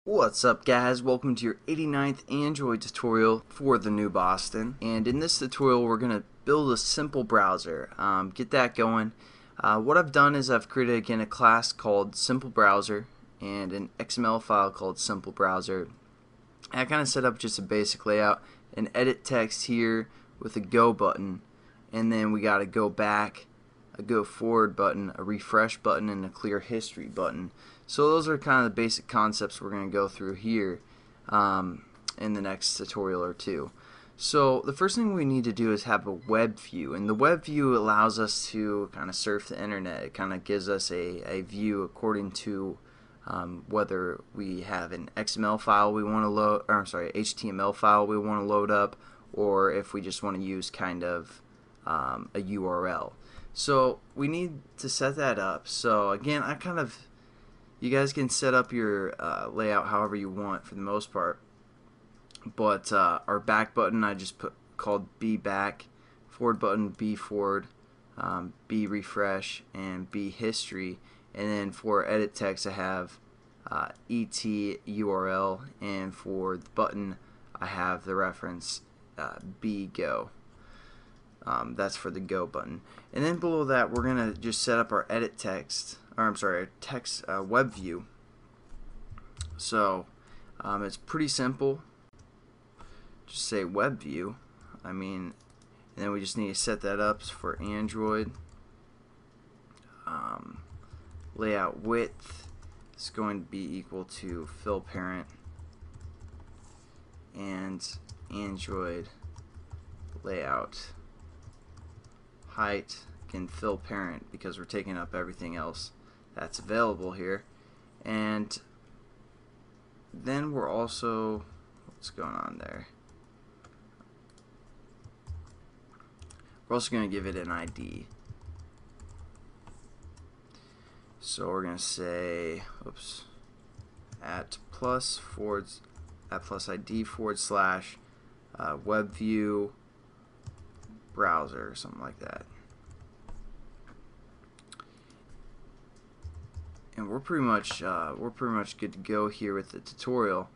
What's up guys, welcome to your 89th Android tutorial for the new Boston, and in this tutorial we're going to build a simple browser, get that going. What I've done is I've created again a class called Simple Browser and an XML file called Simple Browser. I kind of set up just a basic layout, an edit text here with a go button, and then we got a go back, a go forward button, a refresh button, and a clear history button. So those are kind of the basic concepts we're going to go through here in the next tutorial or two. So the first thing we need to do is have a web view, and the web view allows us to kind of surf the internet. It kind of gives us a view according to whether we have an XML file we want to load, or I'm sorry, HTML file we want to load up, or if we just want to use kind of a URL. So we need to set that up. So again, you guys can set up your layout however you want for the most part, but our back button I just called B back, forward button B forward, B refresh, and B history, and then for edit text I have ET URL, and for the button I have the reference B go. That's for the go button, and then below that we're gonna just set up our edit text, or I'm sorry, text web view. So it's pretty simple. Just say web view. And then we just need to set that up for Android. Layout width is going to be equal to fill parent, and Android layout height, again fill parent because we're taking up everything else that's available here. And then we're also, what's going on there, we're also going to give it an ID. So we're going to say, oops, at plus ID forward slash WebView browser or something like that. And we're pretty much good to go here with the tutorial.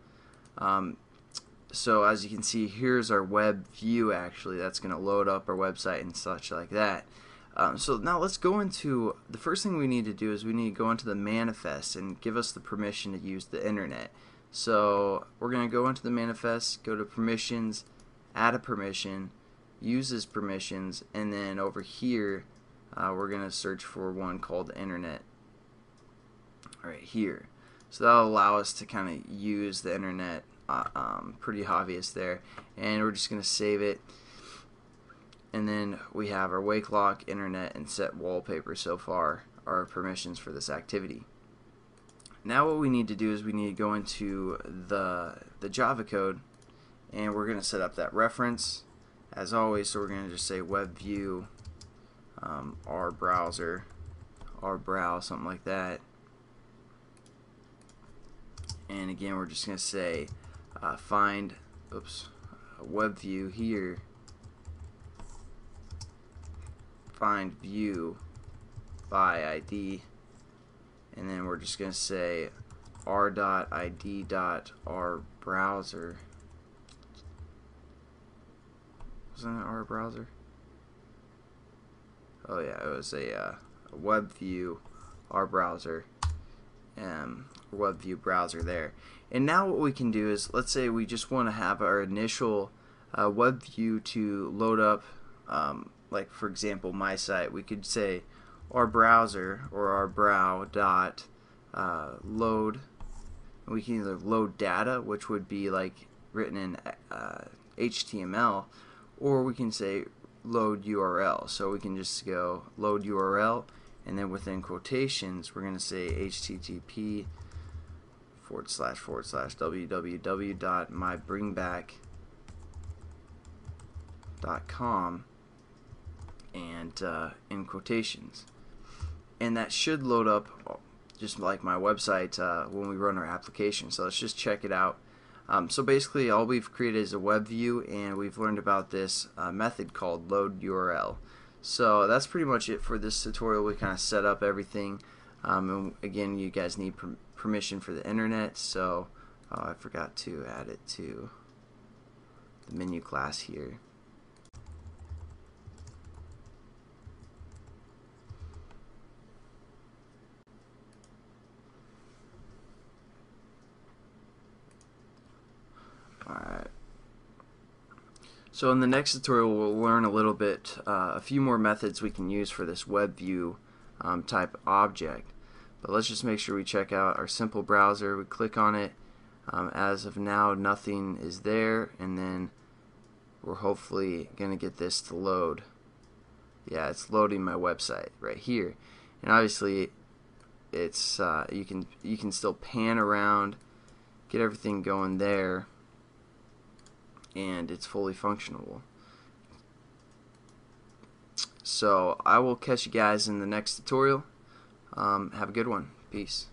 So as you can see, here's our web view. Actually, that's going to load up our website and such like that. So now let's go into the first thing we need to do is we need to go into the manifest and give us the permission to use the internet. So we're going to go into the manifest, go to permissions, add a permission, uses permissions, and then over here we're going to search for one called internet right here. So that'll allow us to kind of use the internet, pretty obvious there, and we're just going to save it. And then we have our wake lock, internet, and set wallpaper so far are our permissions for this activity. Now what we need to do is we need to go into the Java code, and we're going to set up that reference as always. So we're going to just say web view, our browser, our brow, something like that. And again, we're just going to say find web view here, find view by ID, and then we're just going to say r.id.our browser. Wasn't it our browser? Oh yeah, it was a web view, our browser, web view browser there. And now what we can do is, let's say we just want to have our initial web view to load up, like for example my site. We could say our browser or our brow dot load. We can either load data, which would be like written in HTML, or we can say load URL. So we can just go load URL, and then within quotations we're going to say http / www.mybringback.com, and in quotations, and that should load up just like my website when we run our application. So let's just check it out. So basically all we've created is a web view, and we've learned about this method called load URL. So that's pretty much it for this tutorial. We kind of set up everything, and again, you guys need permission for the internet, so Oh, I forgot to add it to the menu class here. Alright. So in the next tutorial we'll learn a little bit, a few more methods we can use for this WebView type object. But let's just make sure we check out our simple browser. We click on it. As of now, nothing is there, and then we're hopefully going to get this to load. Yeah, it's loading my website right here, and obviously it's you can still pan around, get everything going there, and it's fully functional. So I will catch you guys in the next tutorial. Have a good one. Peace.